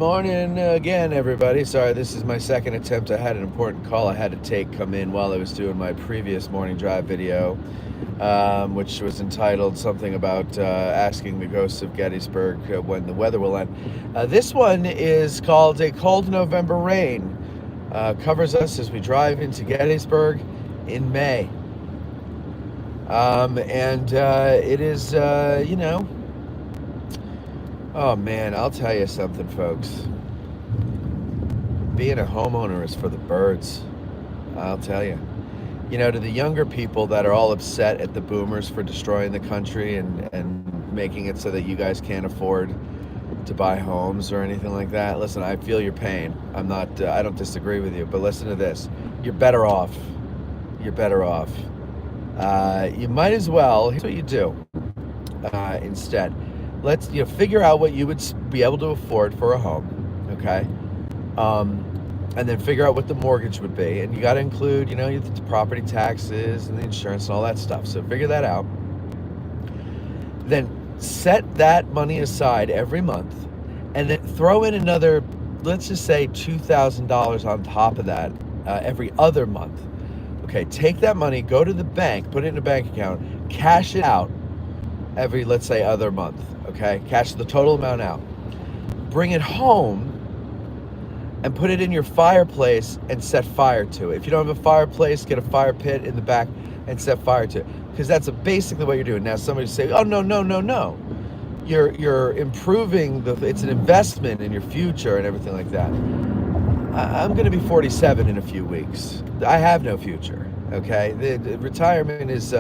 Morning again, everybody. Sorry, this is my second attempt. I had an important call I had to come in while I was doing my previous morning drive video, which was entitled something about asking the ghosts of Gettysburg when the weather will end. This one is called A Cold November Rain. Covers us as we drive into Gettysburg in May. It is, oh man, I'll tell you something, folks. Being a homeowner is for the birds. I'll tell you. To the younger people that are all upset at the boomers for destroying the country and making it so that you guys can't afford to buy homes or anything like that. Listen, I feel your pain. I don't disagree with you, but listen to this. You're better off. You're better off. You might as well, here's what you do instead. Let's figure out what you would be able to afford for a home, okay? And then figure out what the mortgage would be, and you got to include, the property taxes and the insurance and all that stuff. So figure that out. Then set that money aside every month, and then throw in another, let's just say $2,000 on top of that every other month. Okay, take that money, go to the bank, put it in a bank account, cash it out every, let's say, other month. Okay, cash the total amount out. Bring it home and put it in your fireplace and set fire to it. If you don't have a fireplace, get a fire pit in the back and set fire to it. Because that's basically what you're doing. Now somebody say, oh, no. You're improving, it's an investment in your future and everything like that. I'm going to be 47 in a few weeks. I have no future, okay? The retirement is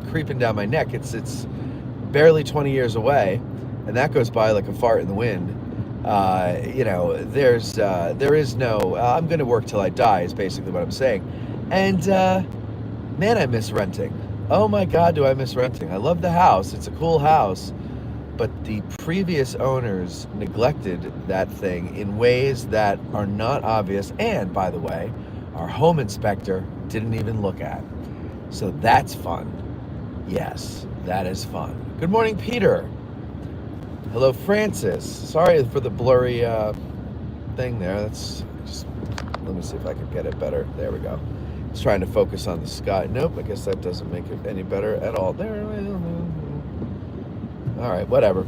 creeping down my neck. It's barely 20 years away, and that goes by like a fart in the wind. There is no, I'm going to work till I die is basically what I'm saying. And, man, I miss renting. Oh my God, do I miss renting. I love the house. It's a cool house. But the previous owners neglected that thing in ways that are not obvious. And, by the way, our home inspector didn't even look at. So that's fun. Yes, that is fun. Good morning, Peter. Hello, Francis. Sorry for the blurry thing there. Let me see if I can get it better. There we go. It's trying to focus on the sky. Nope, I guess that doesn't make it any better at all. There. All right, whatever.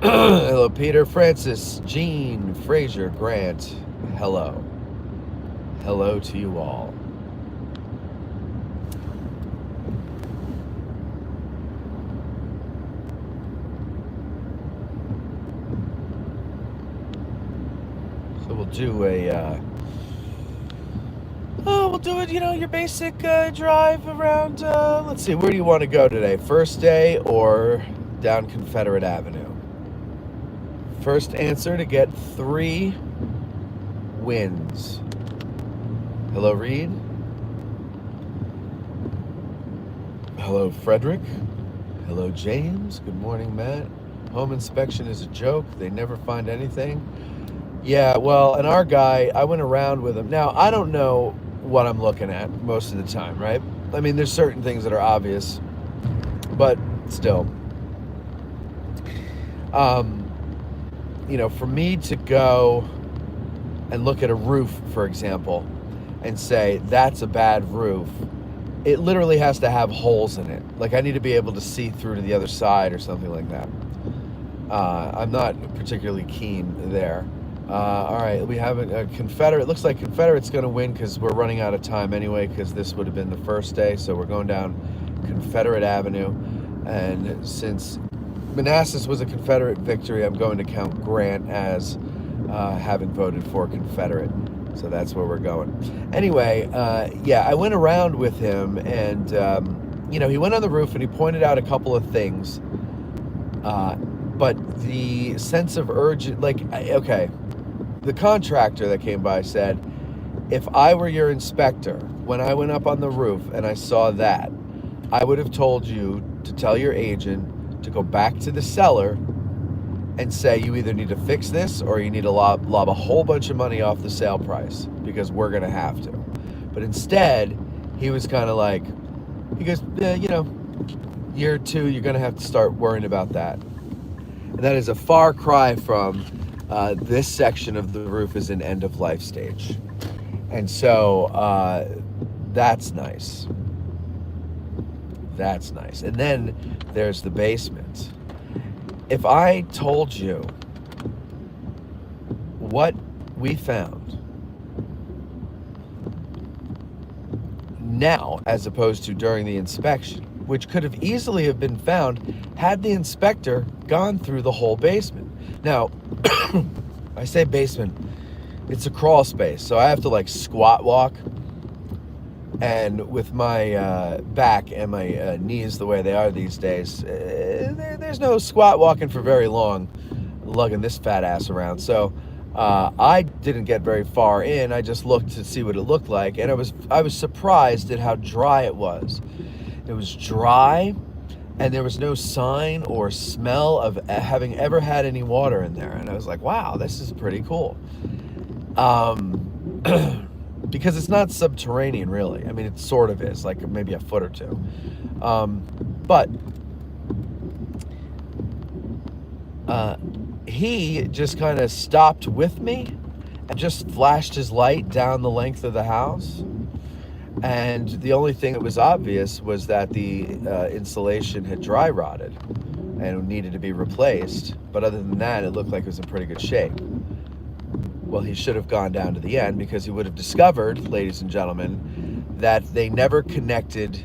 Hello, Peter, Francis, Jean, Fraser, Grant. Hello. Hello to you all. So we'll do your basic drive around, let's see, where do you want to go today? First day or down Confederate Avenue? First answer to get 3 wins. Hello, Reed. Hello, Frederick. Hello, James. Good morning, Matt. Home inspection is a joke. They never find anything. Yeah, well, and our guy, I went around with him. Now, I don't know what I'm looking at most of the time, right? I mean, there's certain things that are obvious, but still. For me to go and look at a roof, for example, and say, that's a bad roof, it literally has to have holes in it. Like, I need to be able to see through to the other side or something like that. I'm not particularly keen there. All right, we have a Confederate. It looks like Confederate's going to win because we're running out of time anyway, because this would have been the first day. So we're going down Confederate Avenue. And since Manassas was a Confederate victory, I'm going to count Grant as having voted for Confederate. So that's where we're going. Anyway, I went around with him, and, he went on the roof and he pointed out a couple of things. But the sense of urgent, the contractor that came by said, if I were your inspector, when I went up on the roof and I saw that, I would have told you to tell your agent to go back to the seller and say, you either need to fix this or you need to lob a whole bunch of money off the sale price because we're going to have to. But instead, he was kind of like, he goes, year 2, you're going to have to start worrying about that. And that is a far cry from this section of the roof is in end of life stage. And so that's nice. That's nice. And then there's the basement. If I told you what we found now as opposed to during the inspection, which could have easily have been found had the inspector gone through the whole basement. Now, I say basement, it's a crawl space, so I have to like squat walk, and with my back and my knees the way they are these days, there's no squat walking for very long, lugging this fat ass around. So I didn't get very far in. I just looked to see what it looked like, and I was surprised at how dry it was. It was dry, and there was no sign or smell of having ever had any water in there. And I was like, wow, this is pretty cool. Because it's not subterranean, really. I mean, it sort of is, like maybe a foot or two. But he just kind of stopped with me and just flashed his light down the length of the house. And the only thing that was obvious was that the insulation had dry rotted and needed to be replaced. But other than that, it looked like it was in pretty good shape. Well, he should have gone down to the end, because he would have discovered, ladies and gentlemen, that they never connected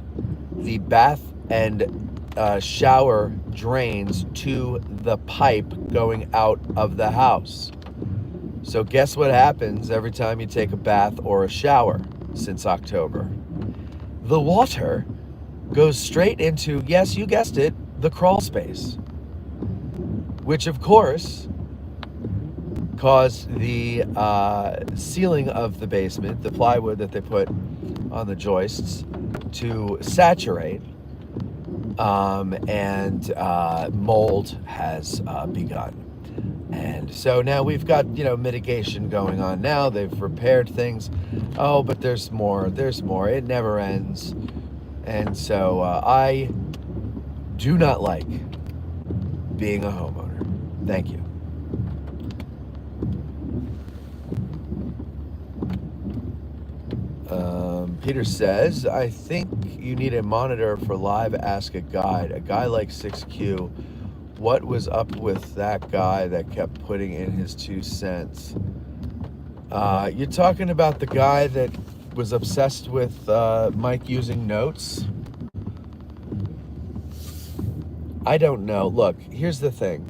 the bath and shower drains to the pipe going out of the house. So guess what happens every time you take a bath or a shower since October? The water goes straight into, yes, you guessed it, the crawl space, which of course caused the ceiling of the basement, the plywood that they put on the joists, to saturate, and mold has begun. And so now we've got, mitigation going on now. They've repaired things. Oh, but there's more. It never ends. And so I do not like being a homeowner. Thank you. Peter says, I think you need a monitor for live Ask a Guide. A guy like 6Q, what was up with that guy that kept putting in his 2 cents? You're talking about the guy that was obsessed with Mike using notes? I don't know. Look, here's the thing.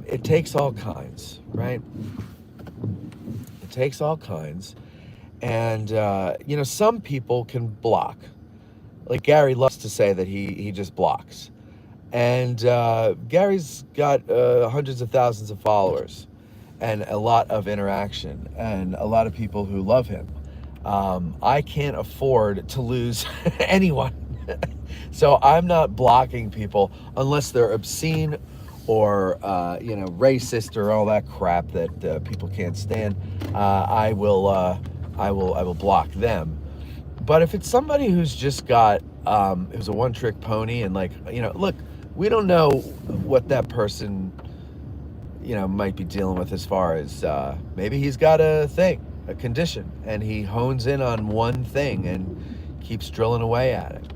It takes all kinds, right? It takes all kinds. And, some people can block. Like Gary loves to say that he just blocks. And Gary's got hundreds of thousands of followers and a lot of interaction and a lot of people who love him. I can't afford to lose anyone. So I'm not blocking people unless they're obscene or racist or all that crap that people can't stand. I will block them. But if it's somebody who's just got who's a one-trick pony and look, we don't know what that person might be dealing with as far as maybe he's got a condition, and he hones in on one thing and keeps drilling away at it.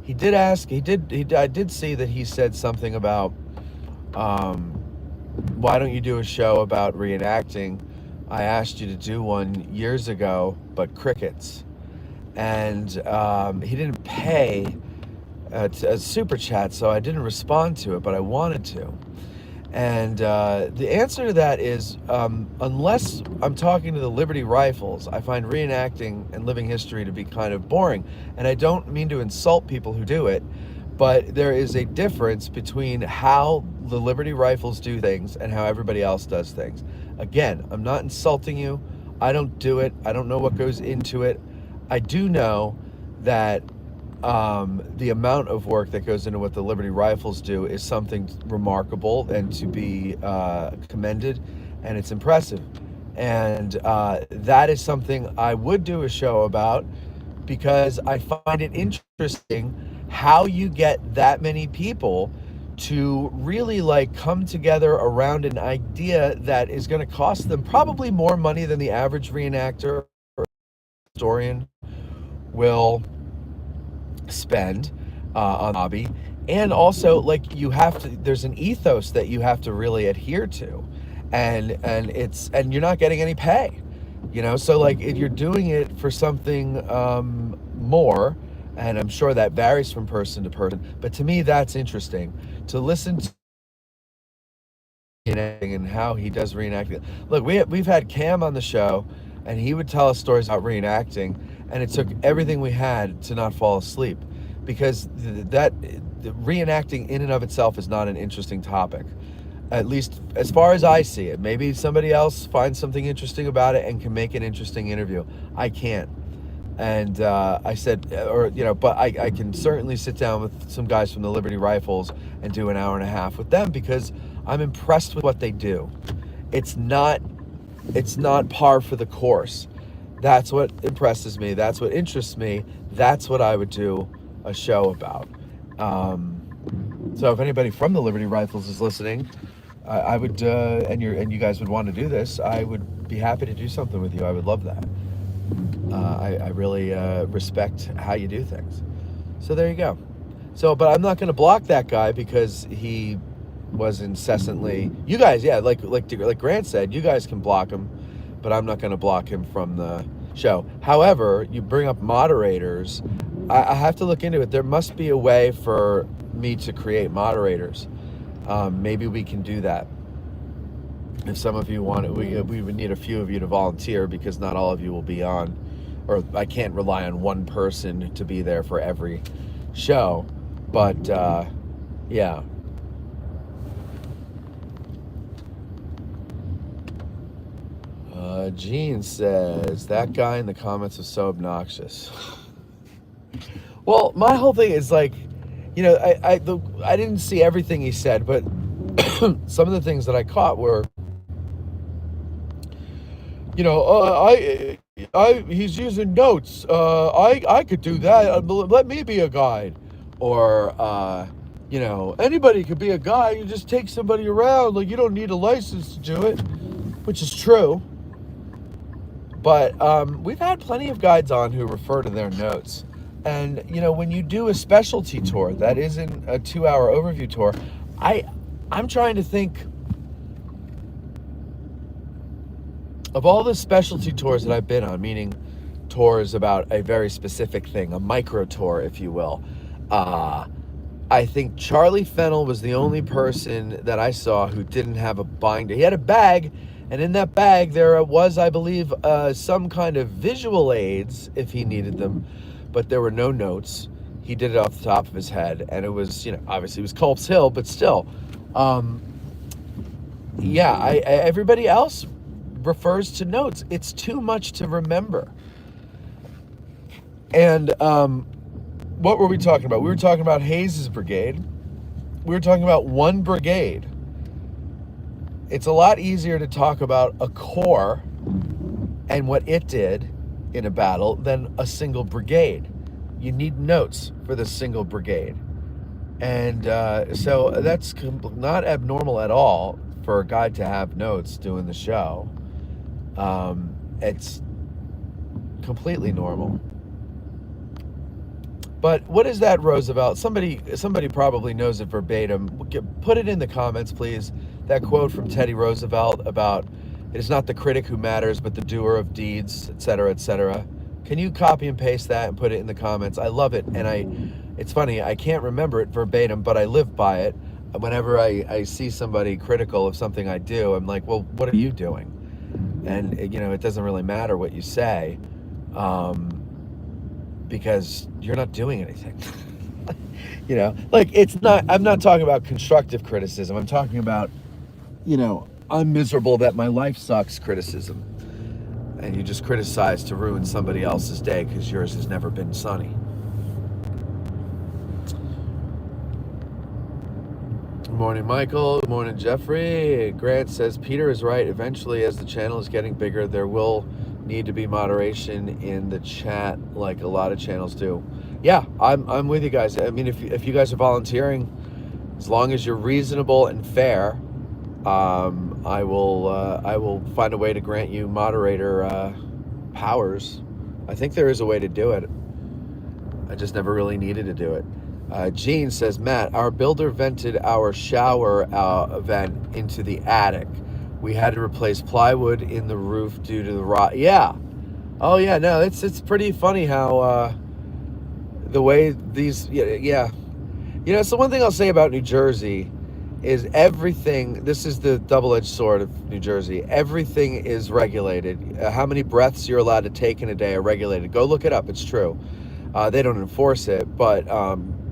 I did see that he said something about why don't you do a show about reenacting? I asked you to do one years ago, but crickets. And he didn't pay a super chat, so I didn't respond to it, but I wanted to. And the answer to that is, unless I'm talking to the Liberty Rifles, I find reenacting and living history to be kind of boring. And I don't mean to insult people who do it, but there is a difference between how the Liberty Rifles do things and how everybody else does things. Again, I'm not insulting you. I don't do it. I don't know what goes into it. I do know that the amount of work that goes into what the Liberty Rifles do is something remarkable and to be commended, and it's impressive. And that is something I would do a show about, because I find it interesting how you get that many people to really like come together around an idea that is going to cost them probably more money than the average reenactor or historian will spend on the hobby. And also, like, you have to, there's an ethos that you have to really adhere to, and you're not getting any pay, so like if you're doing it for something more, and I'm sure that varies from person to person, but to me that's interesting to listen to and how he does reenacting. Look, we've had Cam on the show, and he would tell us stories about reenacting, and it took everything we had to not fall asleep, because the reenacting in and of itself is not an interesting topic, at least as far as I see it. Maybe somebody else finds something interesting about it and can make an interesting interview. I can't. And I said, but I can certainly sit down with some guys from the Liberty Rifles and do an hour and a half with them, because I'm impressed with what they do. It's not par for the course. That's what impresses me. That's what interests me. That's what I would do a show about. So if anybody from the Liberty Rifles is listening, I would, and you guys would want to do this, I would be happy to do something with you. I would love that. I really respect how you do things. So there you go. So, but I'm not going to block that guy because he was incessantly. You guys, yeah, like Grant said, you guys can block him, but I'm not going to block him from the show. However, you bring up moderators. I have to look into it. There must be a way for me to create moderators. Maybe we can do that. If some of you want it, we would need a few of you to volunteer, because not all of you will be on, or I can't rely on one person to be there for every show. But yeah. Gene says, that guy in the comments was so obnoxious. Well, my whole thing is like, I didn't see everything he said, but some of the things that I caught were, he's using notes. I could do that. Let me be a guide. Or, anybody could be a guide. You just take somebody around. Like, you don't need a license to do it, which is true. But we've had plenty of guides on who refer to their notes. And, when you do a specialty tour that isn't a 2-hour overview tour, I'm trying to think of all the specialty tours that I've been on, meaning tours about a very specific thing, a micro tour, if you will. I think Charlie Fennell was the only person that I saw who didn't have a binder. He had a bag, and in that bag there was, I believe, some kind of visual aids if he needed them, but there were no notes. He did it off the top of his head, and it was, obviously it was Culp's Hill, but still. Everybody else refers to notes. It's too much to remember. And what were we talking about? We were talking about Hayes's brigade. We were talking about one brigade. It's a lot easier to talk about a corps and what it did in a battle than a single brigade. You need notes for the single brigade. And so that's not abnormal at all for a guy to have notes doing the show. It's completely normal. But what is that, Roosevelt? Somebody probably knows it verbatim. Put it in the comments, please. That quote from Teddy Roosevelt about, it is not the critic who matters, but the doer of deeds, etc., etc. Can you copy and paste that and put it in the comments? I love it. And it's funny, I can't remember it verbatim, but I live by it. Whenever I see somebody critical of something I do, I'm like, well, what are you doing? And, it doesn't really matter what you say, because you're not doing anything. I'm not talking about constructive criticism. I'm talking about, I'm miserable that my life sucks criticism. And you just criticize to ruin somebody else's day because yours has never been sunny. Good morning, Michael. Good morning, Jeffrey. Grant says, Peter is right. Eventually, as the channel is getting bigger, there will need to be moderation in the chat like a lot of channels do. Yeah, I'm with you guys. I mean, if you guys are volunteering, As long as you're reasonable and fair, I will find a way to grant you moderator powers. I think there is a way to do it. I just never really needed to do it. Gene says, Matt, our builder vented our shower vent into the attic. We had to replace plywood in the roof due to the rot. Yeah. Oh yeah. No, it's pretty funny how the way these. Yeah. So one thing I'll say about New Jersey is everything. This is the double-edged sword of New Jersey. Everything is regulated. How many breaths you're allowed to take in a day are regulated. Go look it up. It's true. They don't enforce it, but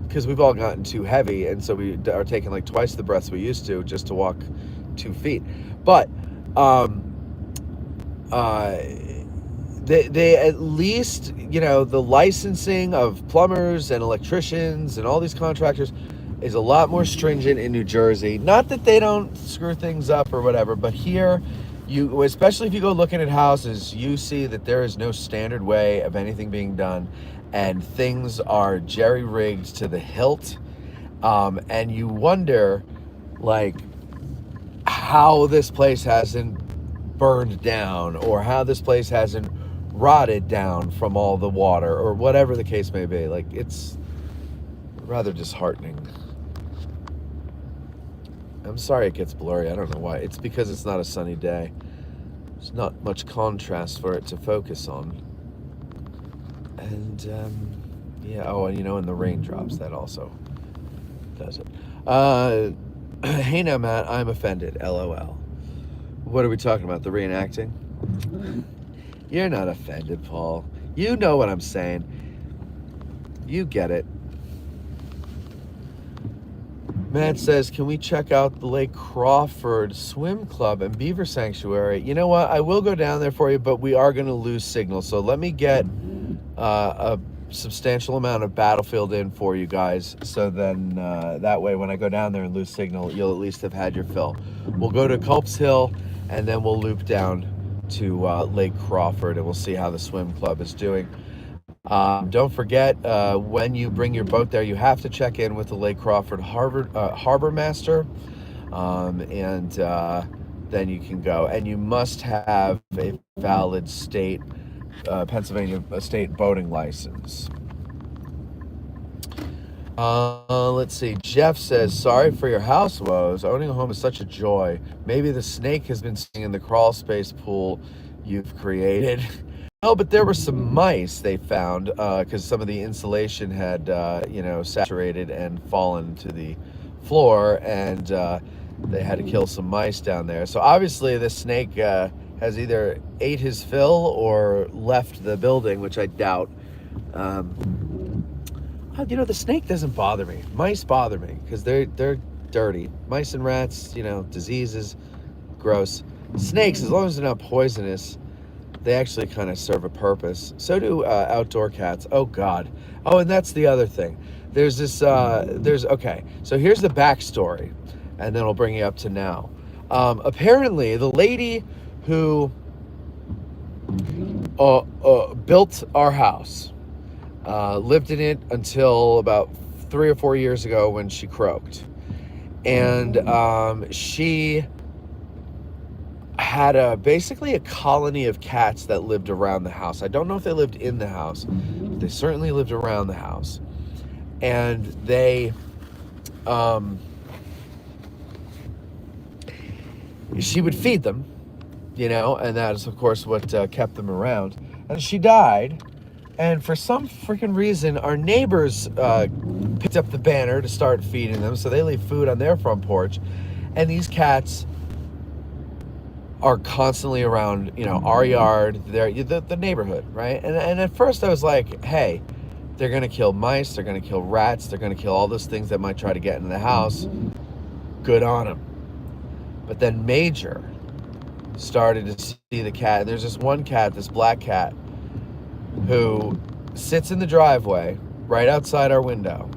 because we've all gotten too heavy, and so we are taking like twice the breaths we used to just to walk 2 feet. But they at least, the licensing of plumbers and electricians and all these contractors is a lot more stringent in New Jersey. Not that they don't screw things up or whatever, but here, especially if you go looking at houses, you see that there is no standard way of anything being done, and things are jerry-rigged to the hilt, and you wonder, like, how this place hasn't burned down, or how this place hasn't rotted down from all the water, or whatever the case may be. Like, it's rather disheartening. I'm sorry it gets blurry. I don't know why. It's because it's not a sunny day. There's not much contrast for it to focus on. And, yeah. Oh, and and the raindrops, that also does it. Hey now, Matt, I'm offended. LOL. What are we talking about? The reenacting? You're not offended, Paul. You know what I'm saying. You get it. Matt says, can we check out the Lake Crawford Swim Club and Beaver Sanctuary? You know what? I will go down there for you, but we are going to lose signal. So let me get a substantial amount of Battlefield in for you guys. So then that way, when I go down there and lose signal, you'll at least have had your fill. We'll go to Culp's Hill, and then we'll loop down to Lake Crawford, and we'll see how the swim club is doing. Don't forget, when you bring your boat there, you have to check in with the Lake Crawford Harbor Master, and then you can go. And you must have a valid Pennsylvania state boating license. Let's see. Jeff says, sorry for your house woes. Owning a home is such a joy. Maybe the snake has been sitting in the crawl space pool you've created. No, but there were some mice they found because some of the insulation had, saturated and fallen to the floor, and they had to kill some mice down there. So obviously the snake has either ate his fill or left the building, which I doubt. The snake doesn't bother me. Mice bother me because they're dirty. Mice and rats, diseases, gross. Snakes, as long as they're not poisonous, they actually kind of serve a purpose. So do outdoor cats. Oh, God. Oh, and that's the other thing. There's this, okay, so here's the backstory, and then I'll bring you up to now. Apparently, the lady who built our house lived in it until about 3 or 4 years ago when she croaked. And she had basically a colony of cats that lived around the house. I don't know if they lived in the house, but they certainly lived around the house. And they, she would feed them, and that is, of course, what kept them around. And she died, and for some freaking reason, our neighbors picked up the banner to start feeding them, so they leave food on their front porch. And these cats are constantly around, our yard, the neighborhood, right? And at first I was like, hey, they're going to kill mice, they're going to kill rats, they're going to kill all those things that might try to get into the house. Good on them. But then Major started to see the cat. And there's this one cat, this black cat, who sits in the driveway right outside our window,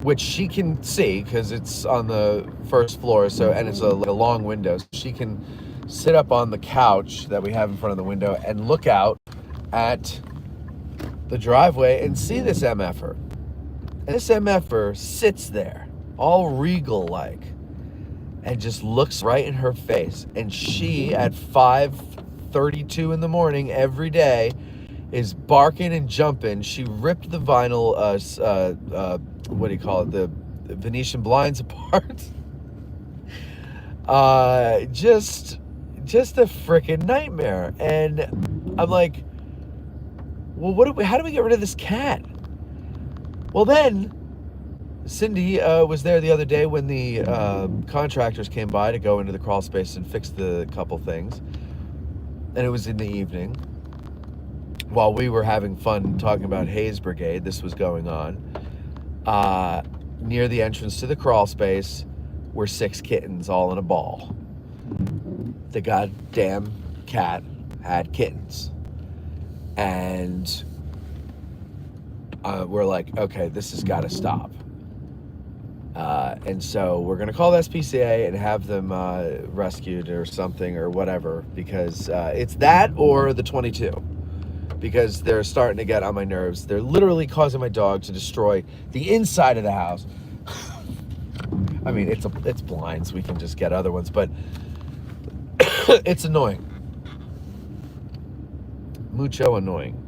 which she can see because it's on the first floor, and it's a long window. So she can sit up on the couch that we have in front of the window and look out at the driveway and see this MFer. And this MFer sits there all regal like, and just looks right in her face. And she, at 5:32 in the morning every day, is barking and jumping. She ripped the vinyl, what do you call it, the Venetian blinds apart. Just a freaking nightmare. And I'm like, well, how do we get rid of this cat? Well, then Cindy was there the other day when the contractors came by to go into the crawl space and fix the couple things. And it was in the evening. While we were having fun talking about Hayes Brigade, this was going on. Near the entrance to the crawl space were 6 kittens all in a ball. The goddamn cat had kittens. And we're like, okay, this has got to stop. And so we're going to call the SPCA and have them rescued or something or whatever, because it's that or the 22. Because they're starting to get on my nerves. They're literally causing my dog to destroy the inside of the house. I mean, it's blinds. We can just get other ones, but it's annoying. Mucho annoying.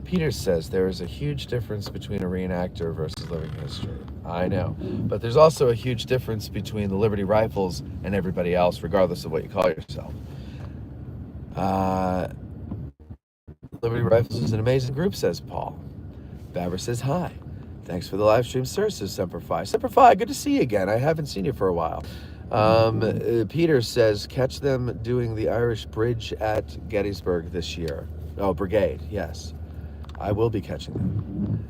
Peter says there is a huge difference between a reenactor versus living history. I know. But there's also a huge difference between the Liberty Rifles and everybody else, regardless of what you call yourself. Liberty Rifles is an amazing group, says Paul. Babber says hi. Thanks for the live stream, sir, says Semper Fi. Semper Fi, good to see you again. I haven't seen you for a while. Peter says, catch them doing the Irish Bridge at Gettysburg this year. Oh, Brigade, yes. I will be catching them.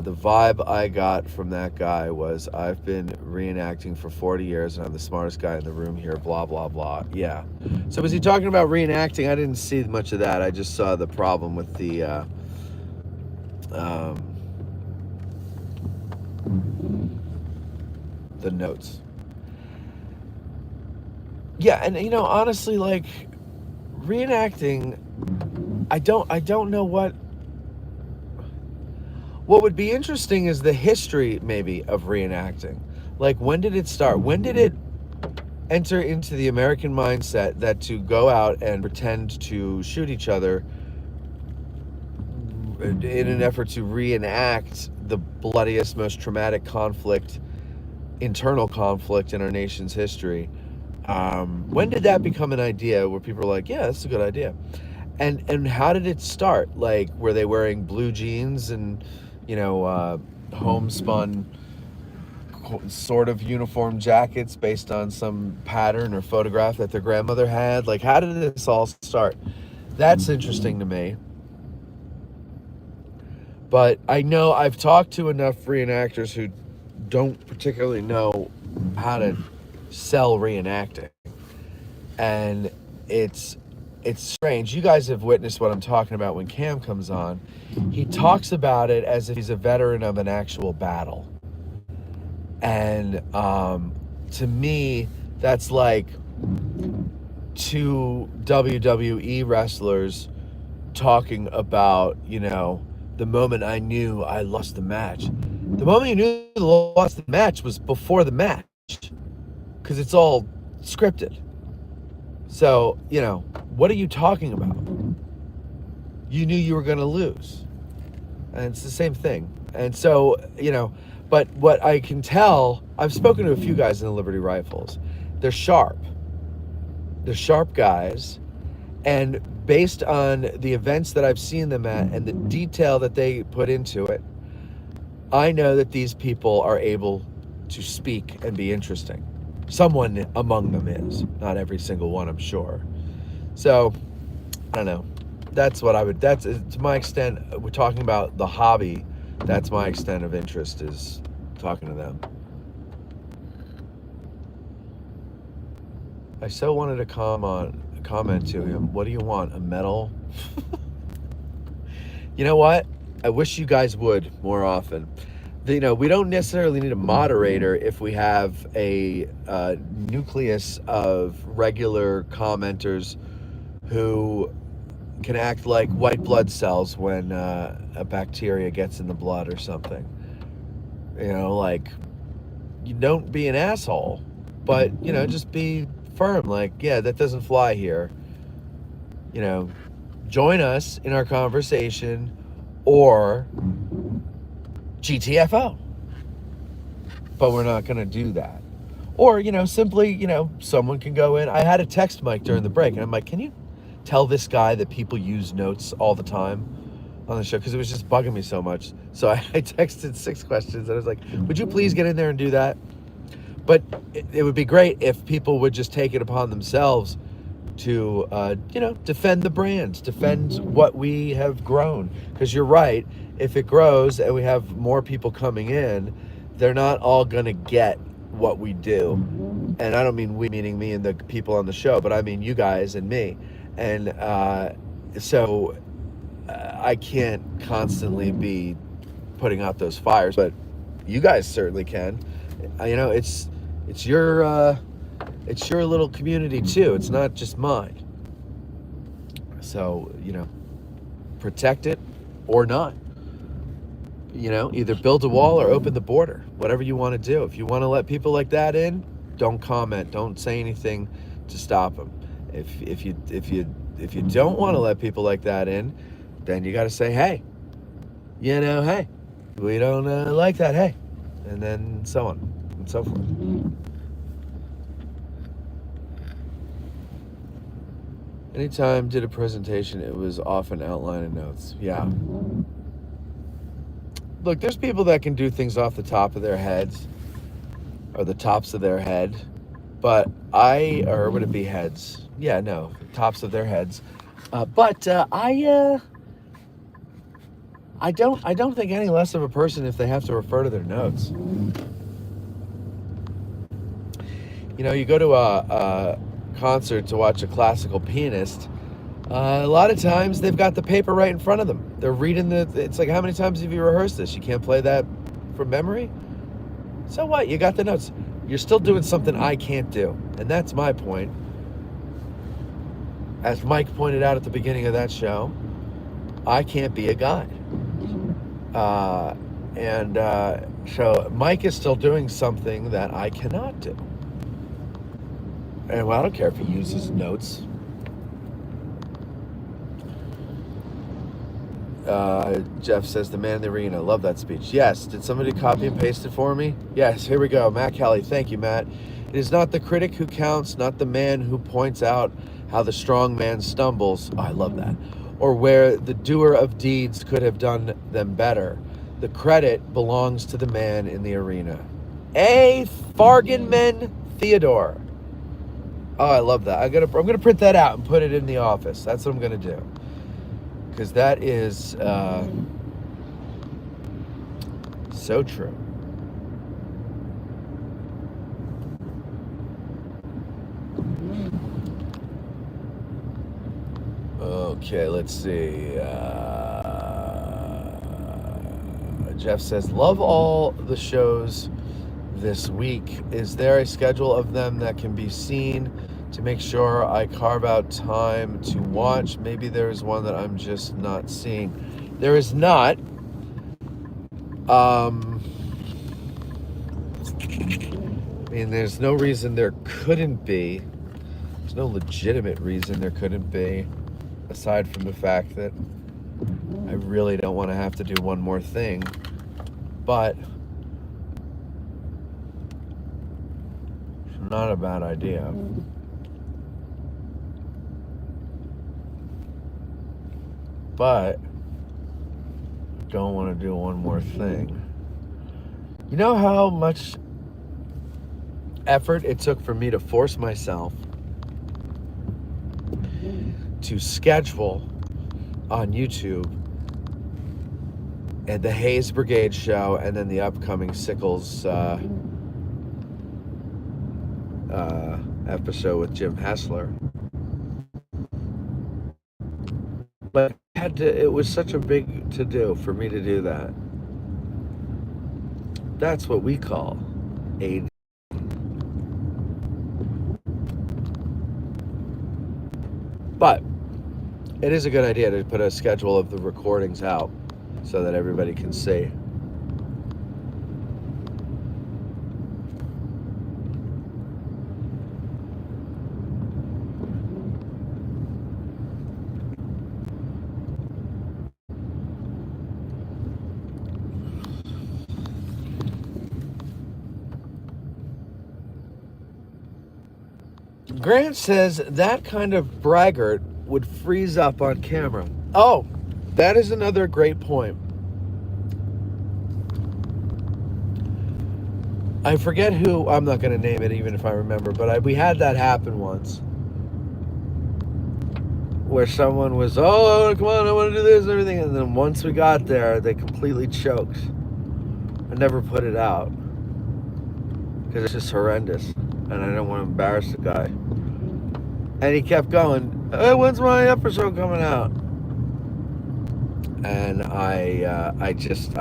The vibe I got from that guy was, I've been reenacting for 40 years and I'm the smartest guy in the room here, blah, blah, blah. Yeah. So was he talking about reenacting? I didn't see much of that. I just saw the problem with the notes. Yeah, and you know, honestly, like, reenacting, I don't know what would be interesting is the history, maybe, of reenacting. Like, when did it start? When did it enter into the American mindset that to go out and pretend to shoot each other in an effort to reenact the bloodiest, most traumatic conflict, internal conflict in our nation's history? When did that become an idea where people are like, yeah, that's a good idea? And how did it start? Like, were they wearing blue jeans and, you know, homespun sort of uniform jackets based on some pattern or photograph that their grandmother had? Like, how did this all start? That's interesting to me. But I know I've talked to enough reenactors who don't particularly know how to sell reenacting. And it's strange. You guys have witnessed what I'm talking about when Cam comes on. He talks about it as if he's a veteran of an actual battle. And to me, that's like 2 WWE wrestlers talking about, you know, the moment I knew I lost the match. The moment you knew you lost the match was before the match, because it's all scripted. So, you know, what are you talking about? You knew you were going to lose. And it's the same thing. And so, you know, but what I can tell, I've spoken to a few guys in the Liberty Rifles. They're sharp. They're sharp guys. And based on the events that I've seen them at and the detail that they put into it, I know that these people are able to speak and be interesting. Someone among them is. Not every single one, I'm sure. So, I don't know. That's what I would, that's, to my extent, we're talking about the hobby. That's my extent of interest, is talking to them. I so wanted to comment to him, what do you want, a medal? You know what? I wish you guys would more often. You know, we don't necessarily need a moderator if we have a nucleus of regular commenters who can act like white blood cells when a bacteria gets in the blood or something. Like, you don't be an asshole, but, just be firm. Like, yeah, that doesn't fly here. Join us in our conversation, or GTFO. But we're not going to do that. Or, simply, someone can go in. I had a text Mike during the break, and I'm like, can you tell this guy that people use notes all the time on the show? Because it was just bugging me so much. So I texted 6 questions, and I was like, would you please get in there and do that? But it would be great if people would just take it upon themselves to, defend the brand, defend what we have grown. Because you're right, if it grows and we have more people coming in, they're not all going to get what we do. And I don't mean we, meaning me and the people on the show, but I mean you guys and me. And so I can't constantly be putting out those fires, but you guys certainly can. It's your little community too. It's not just mine. So, protect it or not. Either build a wall or open the border. Whatever you want to do. If you want to let people like that in, don't comment. Don't say anything to stop them. If you don't want to let people like that in, then you got to say, hey, hey, we don't like that. Hey, and then so on and so forth. Anytime did a presentation, it was often outline and notes. Yeah. Look, there's people that can do things off the top of their heads, or the tops of their head, but or would it be heads? Yeah, no, tops of their heads. But I don't think any less of a person if they have to refer to their notes. You go to a concert to watch a classical pianist. A lot of times they've got the paper right in front of them. They're reading it's like, how many times have you rehearsed this? You can't play that from memory? So what? You got the notes. You're still doing something I can't do. And that's my point. As Mike pointed out at the beginning of that show, I can't be a guide. So Mike is still doing something that I cannot do. And I don't care if he uses notes. Jeff says, the man in the arena. Love that speech. Yes. Did somebody copy and paste it for me? Yes. Here we go. Matt Kelly. Thank you, Matt. It is not the critic who counts, not the man who points out how the strong man stumbles. Oh, I love that. Or where the doer of deeds could have done them better. The credit belongs to the man in the arena. A. Fargenman Theodore. Oh, I love that. I'm gonna print that out and put it in the office. That's what I'm gonna do. Because that is so true. Okay, let's see. Jeff says, love all the shows this week. Is there a schedule of them that can be seen to make sure I carve out time to watch? Maybe there is one that I'm just not seeing. There is not. I mean, there's no reason there couldn't be. There's no legitimate reason there couldn't be, aside from the fact that I really don't want to have to do one more thing. But it's not a bad idea. But I don't want to do one more thing. You know how much effort it took for me to force myself to schedule on YouTube and the Hayes Brigade show, and then the upcoming Sickles episode with Jim Hessler. But it was such a big to-do for me to do that. That's what we call a... But It is a good idea to put a schedule of the recordings out so that everybody can see. Grant says that kind of braggart would freeze up on camera. Oh, that is another great point. I forget who, I'm not going to name it even if I remember, but we had that happen once. Where someone was, oh, come on, I want to do this and everything. And then once we got there, they completely choked. I never put it out. Because it's just horrendous. And I don't want to embarrass the guy. And he kept going, hey, when's my episode coming out? And I just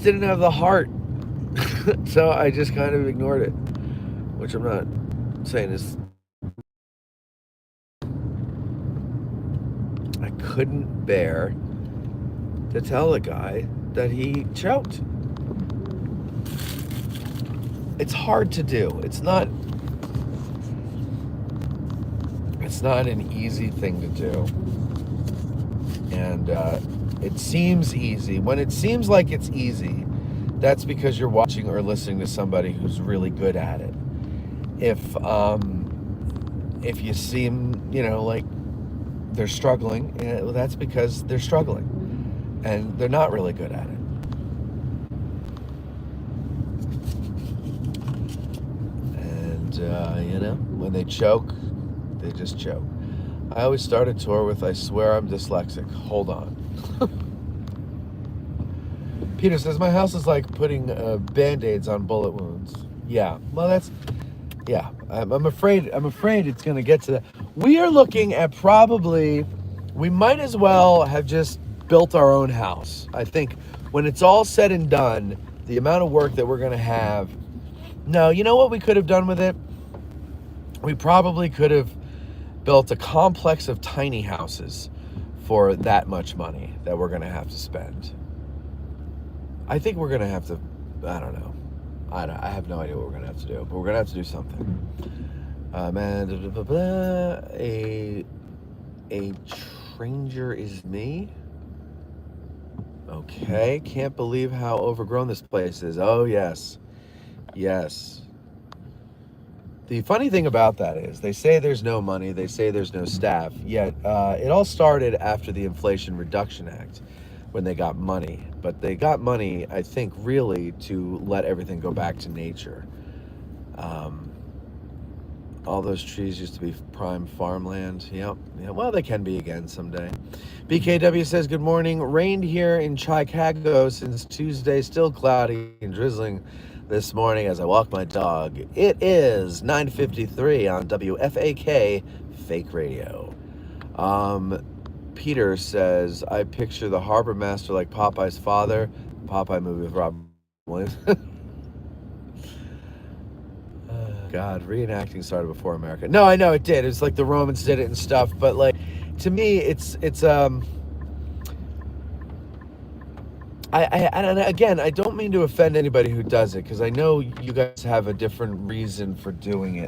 didn't have the heart. So I just kind of ignored it. Which I'm not saying is... I couldn't bear to tell the guy that he choked. It's hard to do. It's not an easy thing to do. And it seems easy. When it seems like it's easy, that's because you're watching or listening to somebody who's really good at it. If you seem, like they're struggling, that's because they're struggling. And they're not really good at it. And, when they choke, they just choke. I always start a tour with, I swear I'm dyslexic. Hold on. Peter says, my house is like putting Band-Aids on bullet wounds. Yeah, well, I'm afraid it's going to get to that. We are looking at we might as well have just built our own house. I think when it's all said and done, the amount of work that we're going to have. No, you know what we could have done with it? We probably could have built a complex of tiny houses for that much money that we're going to have to spend. I think we're going to have to, I don't know. I have no idea what we're going to have to do, but we're going to have to do something. A stranger is me? Okay, can't believe how overgrown this place is. Oh, yes. Yes. The funny thing about that is they say there's no money, they say there's no staff, yet it all started after the Inflation Reduction Act when they got money. But they got money, I think, really to let everything go back to nature. All those trees used to be prime farmland. Yep. Yeah, well, they can be again someday. BKW says, good morning. Rained here in Chicago since Tuesday, still cloudy and drizzling this morning as I walk my dog. It is 9:53 on WFAK Fake Radio. Peter says, I picture the harbor master like Popeye's father. Popeye movie with Robin Williams. God, reenacting started before America. No, I know it did. It's like the Romans did it and stuff. But like, to me, it's and again, I don't mean to offend anybody who does it, because I know you guys have a different reason for doing it.